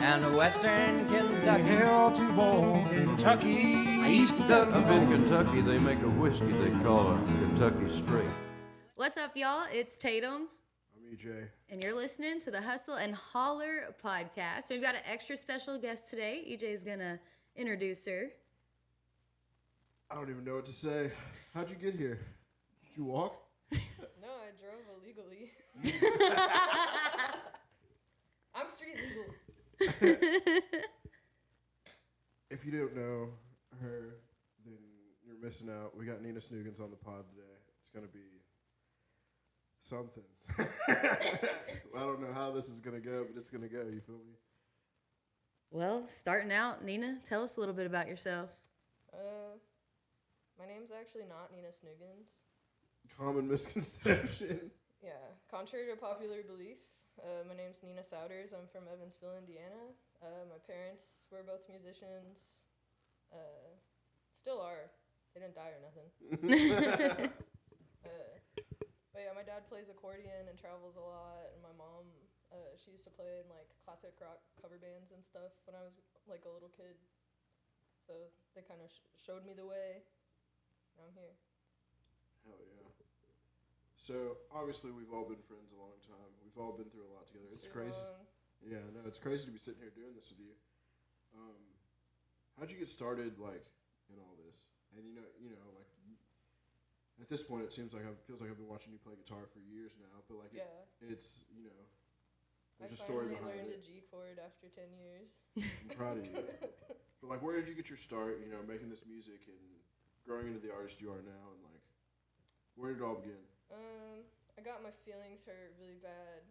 and Western Kentucky. Hell to bone, Kentucky. East Kentucky. Up in Kentucky, they make a whiskey they call a Kentucky Straight. What's up, y'all? It's Tatum. I'm EJ. And you're listening to the Hustle and Holler podcast. We've got an extra special guest today. EJ's going to introduce her. I don't even know what to say. How'd you get here? Did you walk? No, I drove illegally. I'm street legal. If you don't know her, then you're missing out. We got Nina Snoogans on the pod today. It's going to be something. I don't know how this is going to go, but it's going to go. You feel me? Well, starting out, Nina, tell us a little bit about yourself. My name's actually not Nina Snoogans. Common misconception. Yeah, contrary to popular belief, my name's Nina Souders. I'm from Evansville, Indiana. My parents were both musicians. Still are. They didn't die or nothing. But yeah, my dad plays accordion and travels a lot, and my mom, she used to play in like classic rock cover bands and stuff when I was like a little kid. So they kind of showed me the way. Now I'm here. Hell yeah. So, obviously, we've all been friends a long time. We've all been through a lot together. It's crazy. Yeah, no, it's crazy to be sitting here doing this with you. How'd you get started, like, in all this? And, you know, like, at this point, it seems like it feels like I've been watching you play guitar for years now. But, like, it's, you know, there's a story behind it. I finally learned a G chord after 10 years. I'm proud of you. But, like, where did you get your start, you know, making this music and growing into the artist you are now? And, like, where did it all begin? I got my feelings hurt really bad.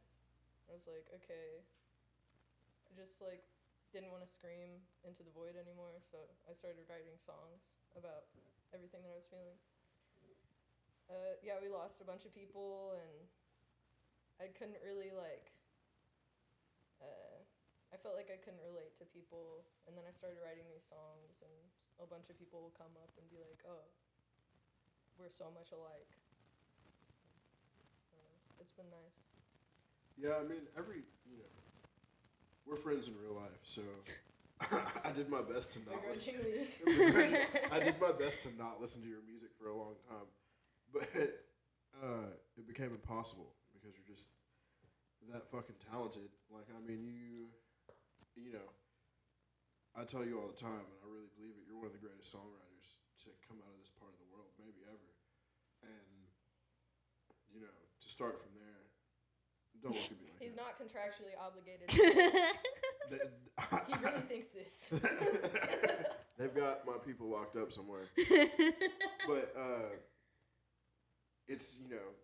I was like, okay. I just, like, didn't want to scream into the void anymore, so I started writing songs about everything that I was feeling. Yeah, we lost a bunch of people, and I couldn't really, like, I felt like I couldn't relate to people, and then I started writing these songs, and a bunch of people will come up and be like, oh, we're so much alike. It's been nice. Yeah, I mean, we're friends in real life, so I did my best to not listen. I did my best to not listen to your music for a long time, but it became impossible because you're just that fucking talented. Like, I mean, you know, I tell you all the time, and I really believe it. You're one of the greatest songwriters to come out of this part of the world, maybe ever. And you know, to start from there, don't look at me like He's that. not contractually obligated. He really thinks this. They've got my people locked up somewhere. But it's, you know,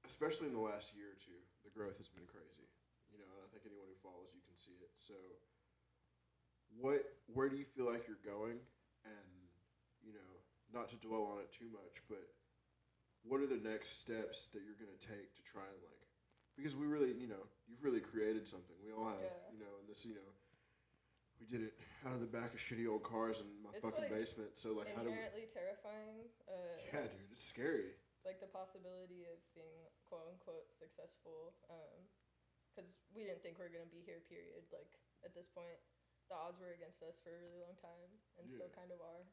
especially in the last year or two, the growth has been crazy. You know, and I think anyone who follows you can see it. So where do you feel like you're going? And, you know, not to dwell on it too much, but what are the next steps that you're going to take to try and, like, because we really, you know, you've really created something. We all have, you know, and this, you know, we did it out of the back of shitty old cars in my fucking basement. So, like, how do we... inherently terrifying. Yeah, dude, it's scary. Like, the possibility of being, quote-unquote, successful. Because we didn't think we were going to be here, period. Like, at this point, the odds were against us for a really long time, and still kind of are.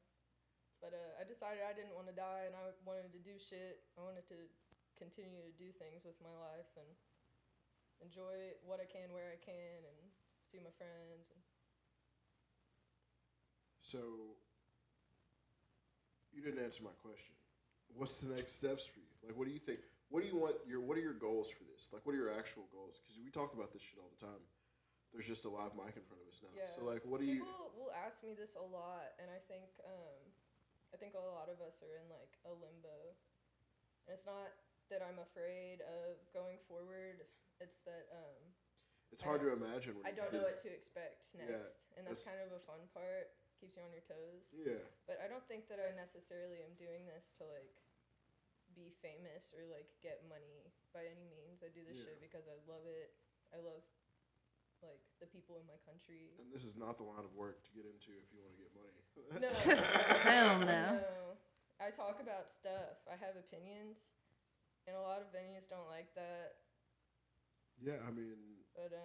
But I decided I didn't want to die, and I wanted to do shit. I wanted to continue to do things with my life and enjoy what I can, where I can, and see my friends. So, you didn't answer my question. What's the next steps for you? Like, what do you think? What do you want? What are your goals for this? Like, what are your actual goals? Because we talk about this shit all the time. There's just a live mic in front of us now. Yeah. So, like, what do you... People will ask me this a lot, and I think a lot of us are in, like, a limbo. And it's not that I'm afraid of going forward. It's that it's hard to imagine. I don't know what to expect next. And that's kind of a fun part. Keeps you on your toes. Yeah. But I don't think that I necessarily am doing this to, like, be famous or, like, get money by any means. I do this shit because I love it. I love, like, the people in my country. And this is not the line of work to get into if you want to get money. No. Hell no. I talk about stuff. I have opinions, and a lot of venues don't like that. Yeah, I mean... But,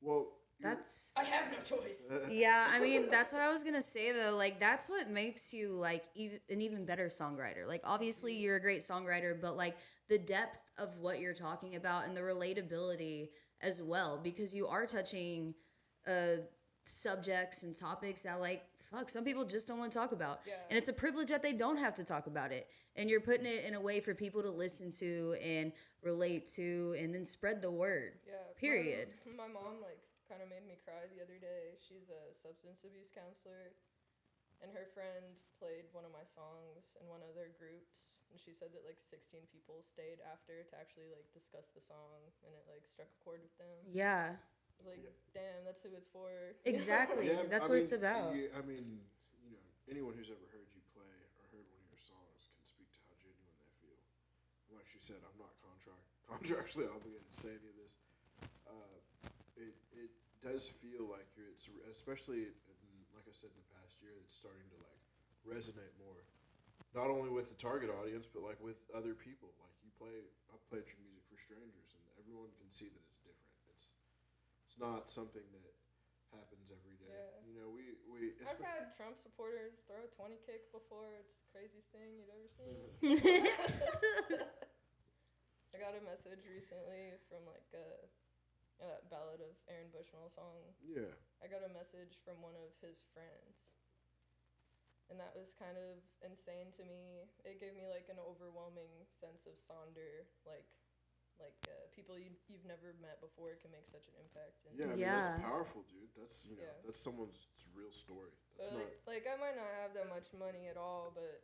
Well, That's I have no choice. yeah. I mean, that's what I was gonna say though. Like, that's what makes you like an even better songwriter. Like, obviously, you're a great songwriter, but like the depth of what you're talking about and the relatability as well, because you are touching subjects and topics that like fuck some people just don't want to talk about, Yeah. and it's a privilege that they don't have to talk about it, and you're putting it in a way for people to listen to and relate to and then spread the word. Yeah. Period. My mom like kind of made me cry the other day. She's a substance abuse counselor, and her friend played one of my songs in one of their groups, and she said that like 16 people stayed after to actually like discuss the song, and it like struck a chord with them. Yeah, I was like, damn, that's who it's for. exactly. yeah, That's I what mean, it's about. I mean, anyone who's ever heard you play or heard one of your songs can speak to how genuine they feel. And like she said, I'm not contractually obligated to say any of this. It does feel like it's especially like I said in the past year, it's starting to like resonate more, not only with the target audience but like with other people. Like I played your music for strangers, and everyone can see that it's different. It's not something that happens every day. Yeah. I've I've had Trump supporters throw a 20 kick before. It's the craziest thing you'd ever seen. I got a message recently from like that Ballad of Aaron Bushnell song. Yeah. I got a message from one of his friends, and that was kind of insane to me. It gave me like an overwhelming sense of Sonder, like people you've never met before can make such an impact. And Yeah, I mean, Yeah. that's powerful, dude. That's Yeah. that's someone's real story. That's so not like I might not have that much money at all, but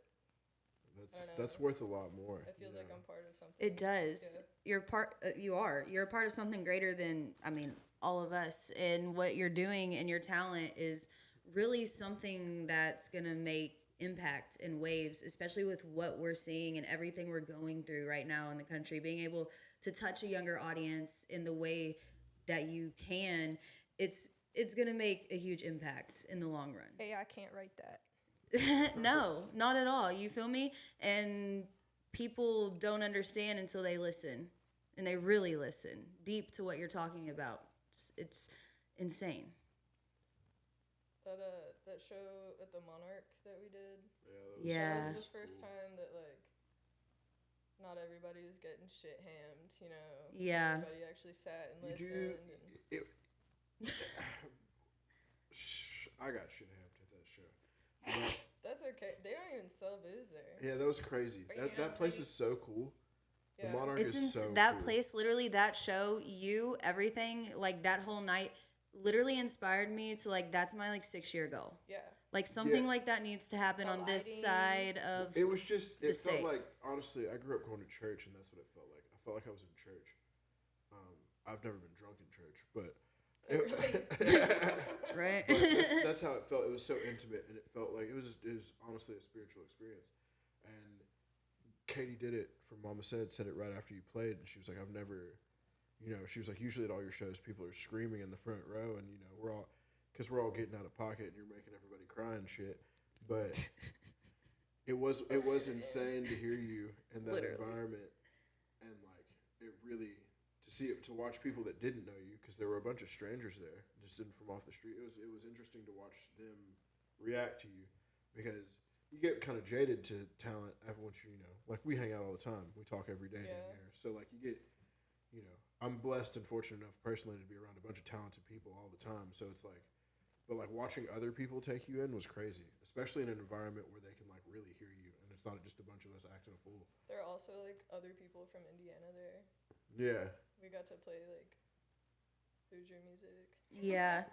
that's worth a lot more. it feels like I'm part of something. It does. Yeah. You're part. You're a part of something greater than, I mean, all of us. And what you're doing and your talent is really something that's gonna make impact and waves, especially with what we're seeing and everything we're going through right now in the country. Being able to touch a younger audience in the way that you can, it's gonna make a huge impact in the long run. Hey, I can't write that. No, not at all. You feel me? And people don't understand until they listen, and they really listen deep to what you're talking about. It's insane. That show at the Monarch that we did. Yeah. That was the first time that like not everybody was getting shit hammed, you know. Yeah. Everybody actually sat and listened. It, I got shit hammed at that show. That's okay. They don't even sell booze there. Yeah, that was crazy. That place is so cool. Yeah. The Monarch It's is so that cool. place, literally, that show, everything, like that whole night literally inspired me to like, that's my like 6-year goal. Yeah. Like something Yeah. like that needs to happen The on this lighting. side of It was just, it the felt state. like, honestly, I grew up going to church, and that's what it felt like. I felt like I was in church. I've never been drunk in church, but right. that's how it felt. It was so intimate, and it felt like it was honestly a spiritual experience. And Katie did it from Mama said it right after you played, and she was like, I've never, she was like, usually at all your shows, people are screaming in the front row, and we're all getting out of pocket, and you're making everybody cry and shit. But it was insane to hear you in that Literally. environment, and like it really to watch people that didn't know you, because there were a bunch of strangers there, just from off the street. It was interesting to watch them react to you, because you get kind of jaded to talent once like we hang out all the time, we talk every day down there, so like you get, I'm blessed and fortunate enough personally to be around a bunch of talented people all the time, so it's like, but like watching other people take you in was crazy, especially in an environment where they can like really hear you, and it's not just a bunch of us acting a fool. There are also like other people from Indiana there. Yeah. We got to play like Hoosier music. Yeah.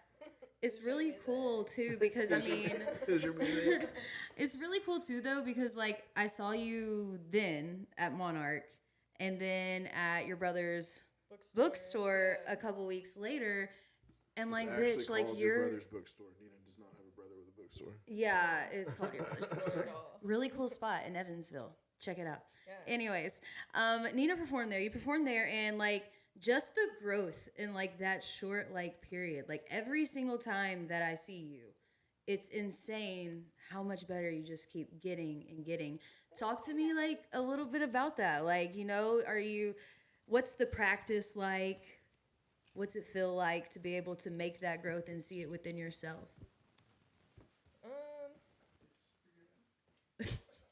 It's really cool too, because I mean, Here's your music. it's really cool too though, because like I saw you then at Monarch, and then at your brother's bookstore a couple weeks later, and like, It's bitch, like called your you're brother's bookstore. Nina does not have a brother with a bookstore. yeah, it's called your brother's bookstore. At all. Really cool spot in Evansville. Check it out. Yeah. Anyways, Nina performed there. You performed there, and like just the growth in like that short like period. Like every single time that I see you, it's insane how much better you just keep getting and getting. Talk to me like a little bit about that. Like, what's the practice like? What's it feel like to be able to make that growth and see it within yourself?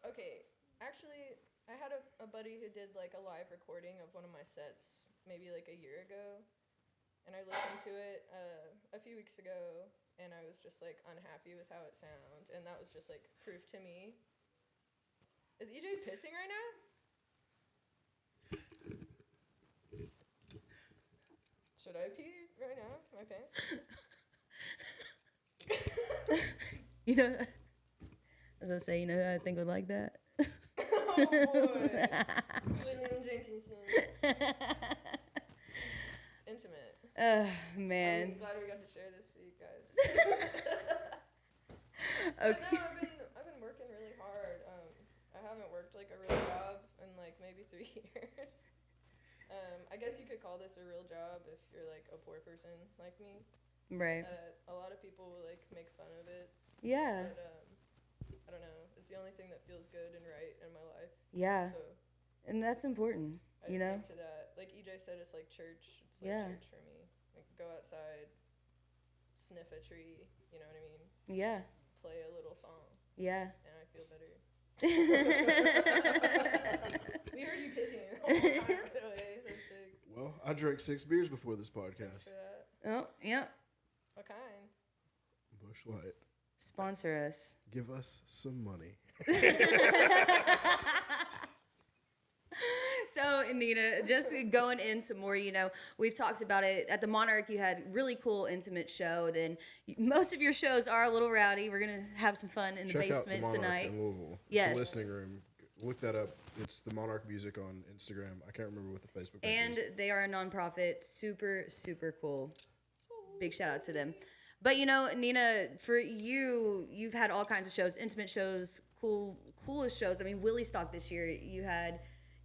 Okay, actually, I had a buddy who did like a live recording of one of my sets maybe like a year ago, and I listened to it a few weeks ago, and I was just like unhappy with how it sounds, and that was just like proof to me. Is EJ pissing right now? Should I pee right now? My pants? You know, as I say, you know who I think would like that? Oh boy. William Jenkinson. It's intimate. Man. I'm glad we got to share this week, guys. Okay. But no, I've been working really hard. I haven't worked like a real job in like maybe 3 years. I guess you could call this a real job if you're like a poor person like me. Right. A lot of people like make fun of it. Yeah. But I don't know. It's the only thing that feels good and right in my life. Yeah. So And that's important, I you know? stick to that. Like EJ said, it's like church. It's like Yeah. church for me. Like go outside, sniff a tree. You know what I mean? Yeah. Play a little song, Yeah. and I feel better. We heard you pissing the whole time, by the way. That's sick. Well, I drank 6 beers before this Thanks podcast. for that. Oh, yeah. What kind? Bush Light. Sponsor us. Give us some money. So, Nina, just going into more, you know, we've talked about it. At the Monarch, you had really cool, intimate show. Then most of your shows are a little rowdy. We're going to have some fun in the Check out the basement Monarch tonight. in Louisville. Yes. It's a listening room. Look that up. It's the Monarch Music on Instagram. I can't remember what the Facebook page And is. they are a nonprofit. Super, super cool. Big shout out to them. But, you know, Nina, for you, you've had all kinds of shows, intimate shows, coolest shows. I mean, Willie Stock this year, you had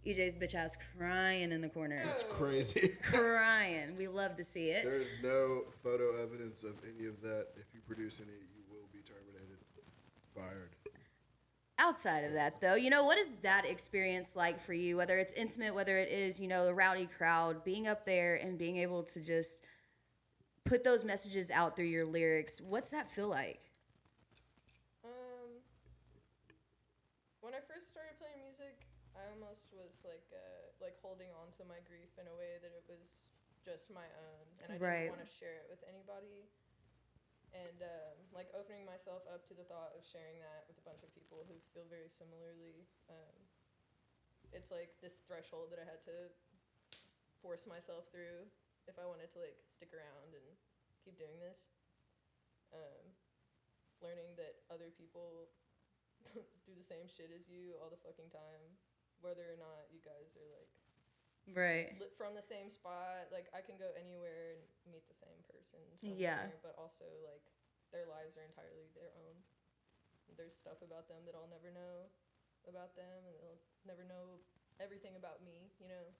EJ's bitch ass crying in the corner. It's crazy. Crying. We love to see it. There is no photo evidence of any of that. If you produce any, you will be terminated. Fired. Outside of that, though, you know, what is that experience like for you? Whether it's intimate, whether it is, you know, the rowdy crowd, being up there and being able to just put those messages out through your lyrics. What's that feel like? When I first started playing music, I almost was like holding on to my grief in a way that it was just my own, and I Right. didn't want to share it with anybody. And like opening myself up to the thought of sharing that with a bunch of people who feel very similarly, it's like this threshold that I had to force myself through if I wanted to like stick around and keep doing this. Learning that other people do the same shit as you all the fucking time, whether or not you guys are like Right. from the same spot. Like I can go anywhere and meet the same person Yeah. somewhere, but also like their lives are entirely their own. There's stuff about them that I'll never know about them, and they'll never know everything about me, you know,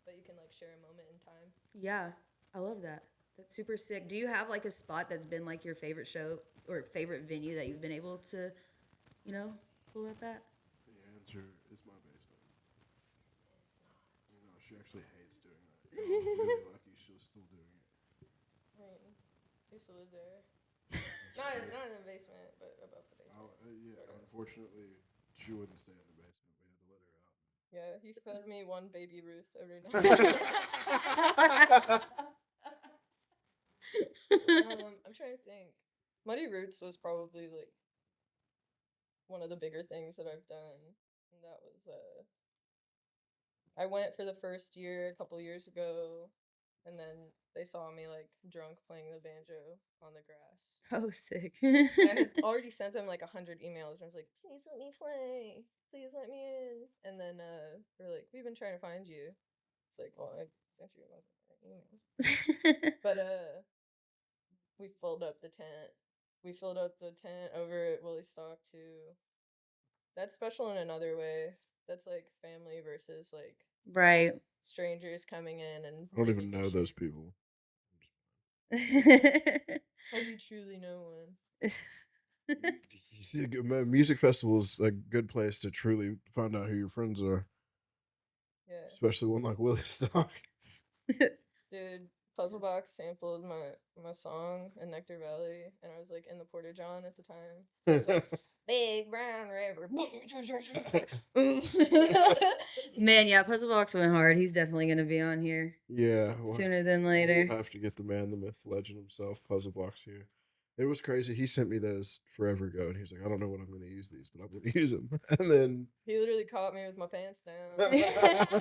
but you can like share a moment in time. Yeah, I love that. That's super sick. Do you have like a spot that's been like your favorite show or favorite venue that you've been able to, you know, pull up at? The answer is my basement. No, she actually hates doing that. You're really lucky she's still doing it. Right. I used to live there. not in the basement, but above the basement. Yeah, unfortunately, she wouldn't stay in the basement. We had to let her out. Yeah, he fed me one baby Ruth every night. I'm trying to think. Muddy Roots was probably like one of the bigger things that I've done. And that was I went for the first year a couple years ago, and then they saw me like drunk playing the banjo on the grass. Oh, sick. And I had already sent them like 100 emails, and I was like, please let me play. Please let me in. And then they're like, we've been trying to find you. It's like, well, I sent you a bunch of emails. But we filled up the tent. We filled up the tent over at Willie Stock too. That's special in another way. That's like family versus like Right. strangers coming in and I don't even know those people. How do you truly know one? Music festival's a good place to truly find out who your friends are, Yeah. especially one like Willie Stock. Dude, Puzzle Box sampled my song in Nectar Valley, and I was like in the Porta John at the time. It was like, Big Brown River. Man, yeah, Puzzle Box went hard. He's definitely gonna be on here Yeah, well, sooner than later. we'll have to get the man, the myth, legend himself, Puzzle Box here. It was crazy. He sent me those forever ago, and he was like, "I don't know what I'm going to use these, but I'm going to use them." And then He literally caught me with my pants down.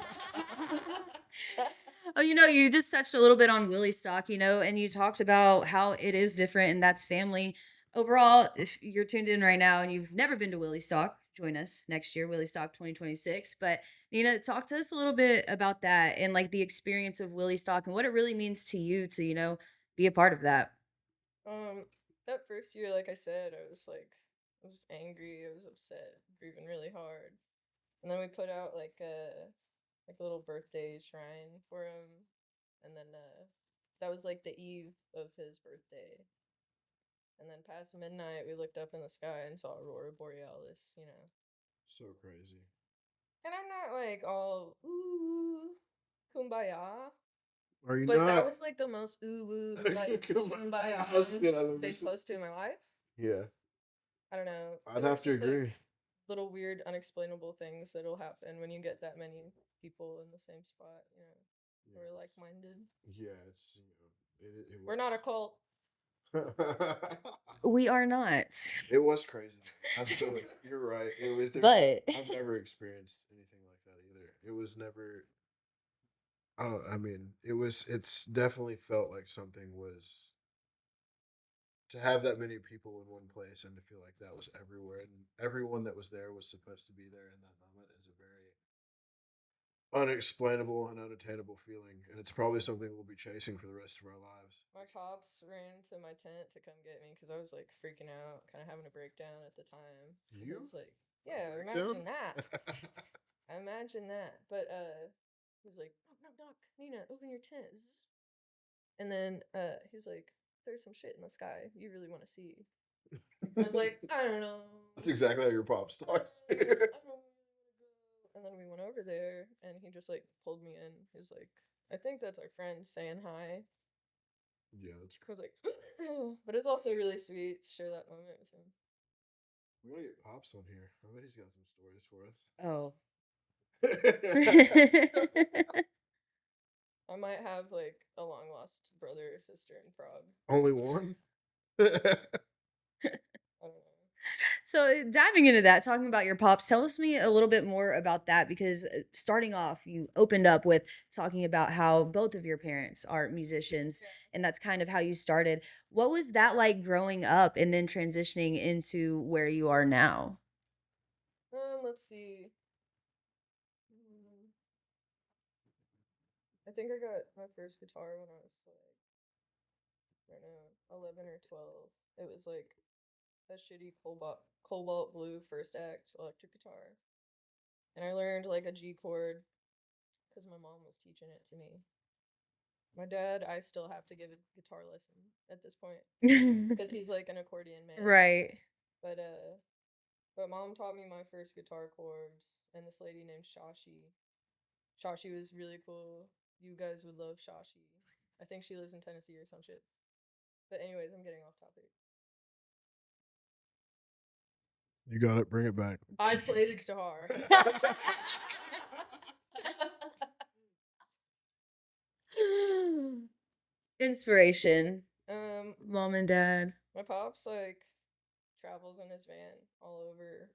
Oh, you just touched a little bit on Willie Stock, and you talked about how it is different and that's family. Overall, if you're tuned in right now and you've never been to Willie Stock, join us next year, Willie Stock 2026. But Nina, talk to us a little bit about that and like the experience of Willie Stock and what it really means to you to, be a part of that. That first year, like I said, I was angry, I was upset, grieving really hard. And then we put out like a little birthday shrine for him, and then that was like the eve of his birthday. And then past midnight, we looked up in the sky and saw Aurora Borealis, so crazy. And I'm not like all ooh kumbaya, Are you but not? that was like the most ooh woo like kumbaya thing close to in my life. Yeah, I don't know. I'd It have was to just, like, agree. little weird, unexplainable things that'll happen when you get that many people in the same spot. Who are like minded. Yeah, it's it We're not a cult. We are not. It was crazy. You're right. It was. But I've never experienced anything like that either. It was never. I mean, it was. It's definitely felt like something was to have that many people in one place and to feel like that was everywhere and everyone that was there was supposed to be there in that moment is a very unexplainable and unattainable feeling, and it's probably something we'll be chasing for the rest of our lives. My pops ran to my tent to come get me because I was like freaking out, kind of having a breakdown at the time. You? I was like, yeah, Breakdown? imagine that. Imagine that. But he was like, knock, knock, knock, Nina, open your tent. And then he was like, there's some shit in the sky you really want to see. I was like, I don't know. That's exactly how your pops talks. I don't really want to go. And then we went over there, and he just like pulled me in. He's like, I think that's our friend saying hi. Yeah, that's I was like, but it's also really sweet to share that moment with him. We gotta get Pops on here. I bet he's got some stories for us. oh. I might have like a long lost brother or sister in Prague. Only one? I don't know. So diving into that, talking about your pops, tell us me a little bit more about that because starting off, you opened up with talking about how both of your parents are musicians, and that's kind of how you started. What was that like growing up and then transitioning into where you are now? Let's see. I think I got my first guitar when I was like, I don't know, 11 or 12. It was like a shitty cobalt blue first act electric guitar. And I learned like a G chord because my mom was teaching it to me. My dad, I still have to give a guitar lesson at this point because he's like an accordion man. Right. But mom taught me my first guitar chords, and this lady named Shashi. Shashi was really cool. You guys would love Shashi. I think she lives in Tennessee or some shit. But anyways, I'm getting off topic. You got it. Bring it back. I play the guitar. Inspiration. Um, Mom and dad. my pops like travels in his van all over.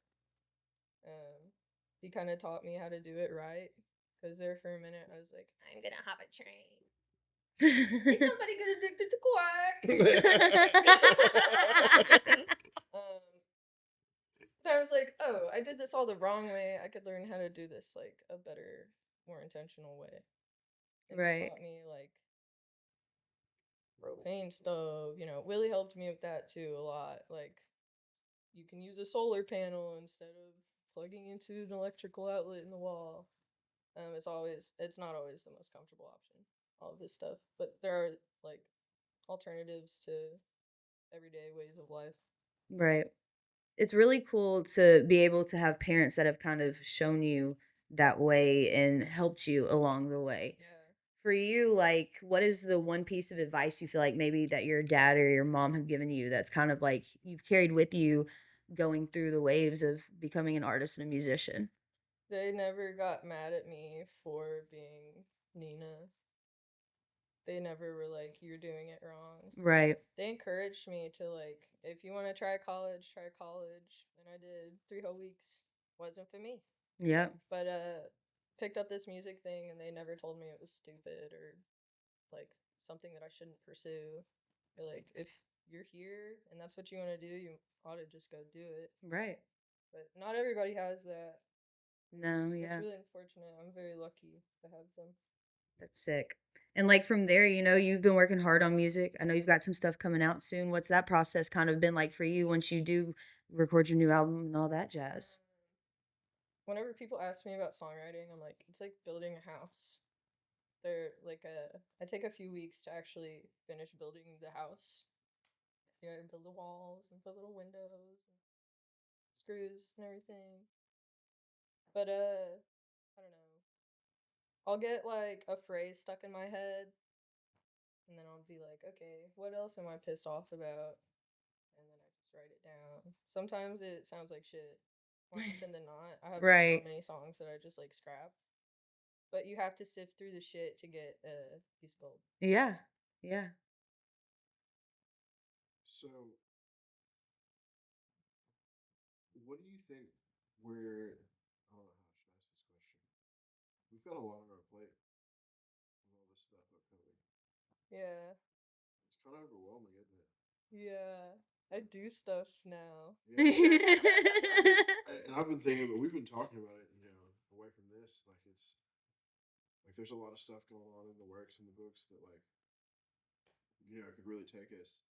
He kind of taught me how to do it right. Because there for a minute, I was like, I'm gonna hop a train. Is somebody get addicted to quack? But I was like, oh, I did this all the wrong way. I could learn how to do this like a better, more intentional way. And he Right. taught me like propane stove. Willie helped me with that too a lot. Like, you can use a solar panel instead of plugging into an electrical outlet in the wall. It's not always the most comfortable option, all of this stuff, but there are like alternatives to everyday ways of life. Right. It's really cool to be able to have parents that have kind of shown you that way and helped you along the way. Yeah. For you, like, what is the one piece of advice you feel like maybe that your dad or your mom have given you that's kind of like you've carried with you going through the waves of becoming an artist and a musician? They never got mad at me for being Nina. They never were like, "You're doing it wrong." Right. They encouraged me to like, if you want to try college, try college. And I did 3 whole weeks. Wasn't for me. Yep. But picked up this music thing and they never told me it was stupid or like something that I shouldn't pursue. They're like, if you're here and that's what you want to do, you ought to just go do it. Right. But not everybody has that. No, It's yeah. really unfortunate. I'm very lucky to have them. That's sick. And like from there, you've been working hard on music. I know you've got some stuff coming out soon. What's that process kind of been like for you once you do record your new album and all that jazz? Whenever people ask me about songwriting, I'm like, it's like building a house. They're like I take a few weeks to actually finish building the house. So you gotta build the walls and put little windows and screws and everything. But I don't know. I'll get like a phrase stuck in my head, and then I'll be like, okay, what else am I pissed off about? And then I just write it down. Sometimes it sounds like shit. More often than not, I have so Right. many songs that I just like scrap. But you have to sift through the shit to get a piece of gold. Yeah. Yeah. So, what do you think? Where I don't know how should I ask this question. We've got a lot on our plate with all this stuff upcoming. Yeah. It's kind of overwhelming, isn't it? Yeah. I do stuff now. Yeah. And I've been thinking, but we've been talking about it. Away from this, like it's like there's a lot of stuff going on in the works in the books that could really take us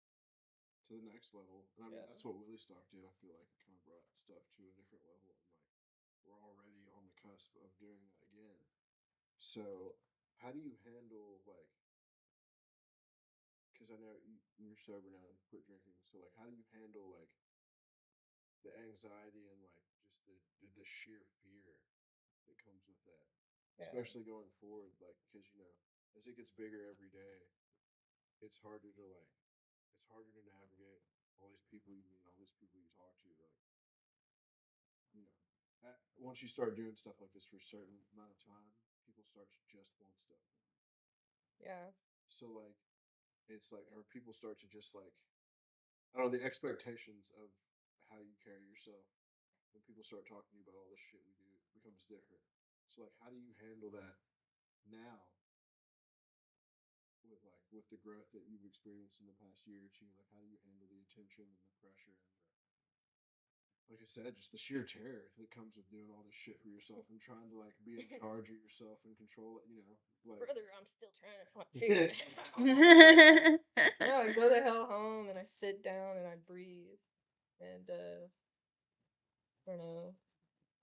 to the next level. And I mean, Yeah. that's what Willie Stock did. I feel like it kind of brought stuff to a different level, and like we're already on the cusp of doing that again. So, how do you handle like? Because I know you're sober now and quit drinking. So, like, how do you handle like the anxiety and like just the sheer fear that comes with that, Yeah. especially going forward? Like, because as it gets bigger every day, it's harder to like, it's harder to navigate all these people you meet, all these people you talk to. Like, you know, once you start doing stuff like this for a certain amount of time, people start to just want stuff. Yeah. So like, it's like, or people start to just like, I don't know, the expectations of how you carry yourself when people start talking to you about all this shit we do becomes different. So like, how do you handle that now with the growth that you've experienced in the past year or two? Like, how do you handle the attention and the pressure and like I said, just the sheer terror that comes with doing all this shit for yourself and trying to like be in charge of yourself and control it, like Brother, I'm still trying to figure it out. No, I go the hell home and I sit down and I breathe. And I don't know.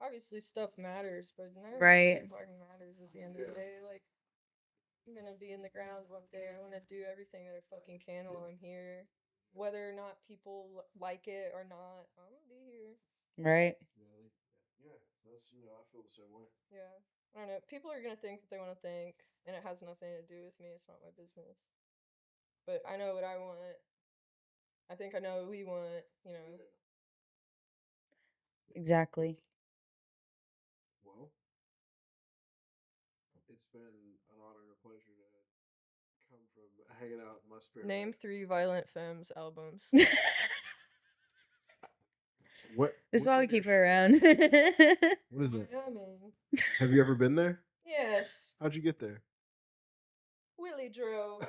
Obviously stuff matters, but none of that Right. shit fucking matters at the end of the day. Like, I'm gonna be in the ground one day. I wanna do everything that I fucking can while I'm here. Whether or not people like it or not, I'm gonna be here. Right. yeah, that's I feel the same way. Yeah. I don't know. People are gonna think what they wanna think, and it has nothing to do with me. It's not my business. But I know what I want. I think I know what we want. Exactly. Well, it's been an honor and a pleasure to come from hanging out in my spare Name room. 3 Violent Femmes albums. That's why we on your keep her show? around. What is that? Wyoming. Have you ever been there? Yes. How'd you get there? Willie drove.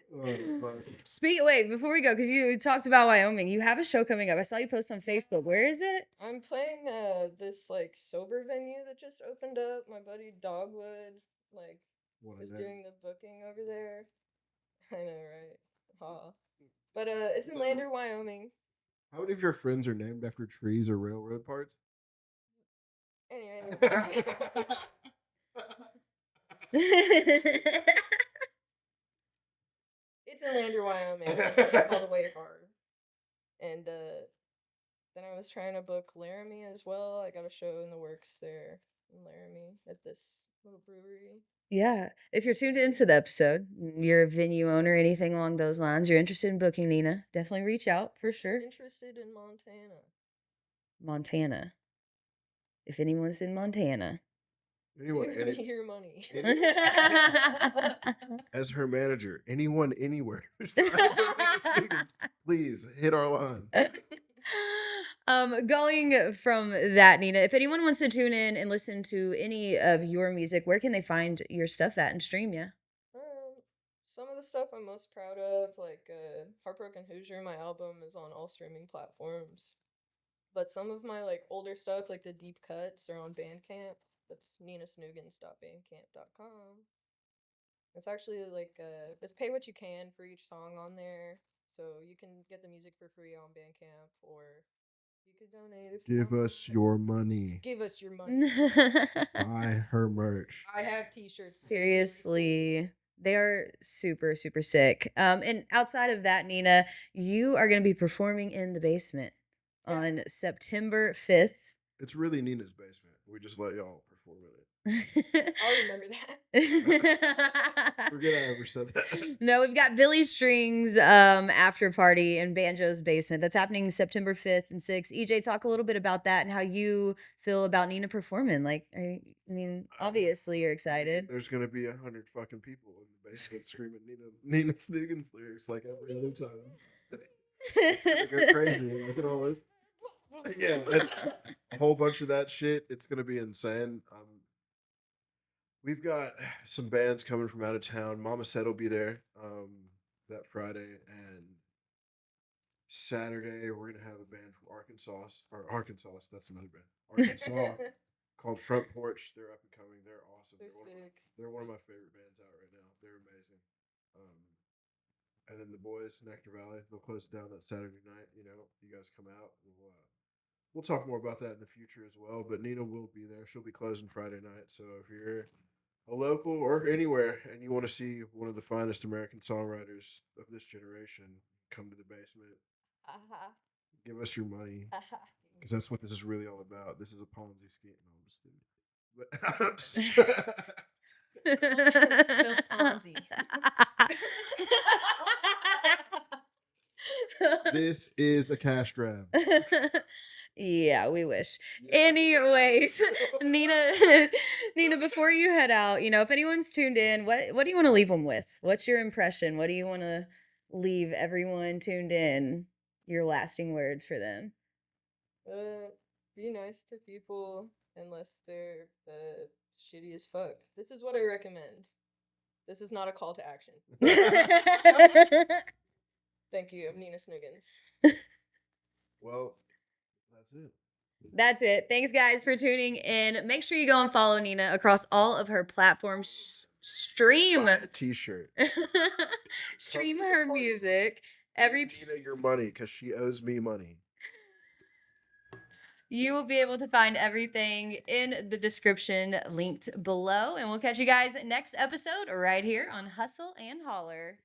Wait, before we go, because you talked about Wyoming, you have a show coming up. I saw you post on Facebook. Where is it? I'm playing this like sober venue that just opened up. My buddy Dogwood like is doing the booking over there. I know, right? Ha. But it's in Lander, Wyoming. How many of your friends are named after trees or railroad parts? Anyway. It's in Lander, Wyoming. It's a place called the Wave Hard. And then I was trying to book Laramie as well. I got a show in the works there. in Laramie at this little brewery. Yeah. If you're tuned into the episode, you're a venue owner, anything along those lines, you're interested in booking Nina, definitely reach out for sure. Interested in Montana. Montana. If anyone's in Montana. Anyone, Give me your money. as her manager, anyone anywhere, who's trying to book Snoogans, please hit our line. Going from that, Nina, if anyone wants to tune in and listen to any of your music, where can they find your stuff at and stream you? Some of the stuff I'm most proud of, like Heartbroken Hoosier, my album is on all streaming platforms. But some of my like older stuff, like the deep cuts, are on Bandcamp. That's ninasnoogans.bandcamp.com. It's actually like it's pay what you can for each song on there, so you can get the music for free on Bandcamp, or you could donate if you Give want. us your money. Give us your money. Buy her merch. I have t-shirts. Seriously, they are super, super sick. And outside of that, Nina, you are going to be performing in the basement on September 5th. It's really Nina's basement. We just let y'all perform in it. I'll remember that. Forget I ever said that. No, we've got Billy Strings after party in Banjo's basement. That's happening September 5th and 6th. EJ, talk a little bit about that and how you feel about Nina performing. Like, obviously you're excited. There's gonna be 100 fucking people in the basement screaming Nina Snoogans lyrics like every other time. It's gonna go crazy. Look at all this. Yeah, it's a whole bunch of that shit. It's gonna be insane. We've got some bands coming from out of town. Mama Said will be there that Friday, and Saturday we're gonna have a band from Arkansas. That's another band. Arkansas called Front Porch. They're up and coming. They're awesome. They're sick. They're one of my favorite bands out right now. They're amazing. And then the boys, Nectar Valley, they'll close it down that Saturday night. You know, you guys come out. We'll talk more about that in the future as well. But Nina will be there. She'll be closing Friday night. So if you're a local or anywhere and you want to see one of the finest American songwriters of this generation, come to the basement. Give us your money. Because that's what this is really all about. This is a Ponzi scheme. No, I'm just kidding. But Still Ponzi. this is a cash grab. Yeah, we wish. Anyways, Nina, before you head out, if anyone's tuned in, what do you want to leave them with? What's your impression? What do you want to leave everyone tuned in? Your lasting words for them. Be nice to people unless they're shitty as fuck. This is what I recommend. This is not a call to action. Thank you. I'm Nina Snoogans. Well, that's it. That's it. Thanks, guys, for tuning in. Make sure you go and follow Nina across all of her platforms. Stream. Buy a t-shirt. Stream her music. Give Nina your money because she owes me money. You will be able to find everything in the description linked below. And we'll catch you guys next episode right here on Hustle and Holler.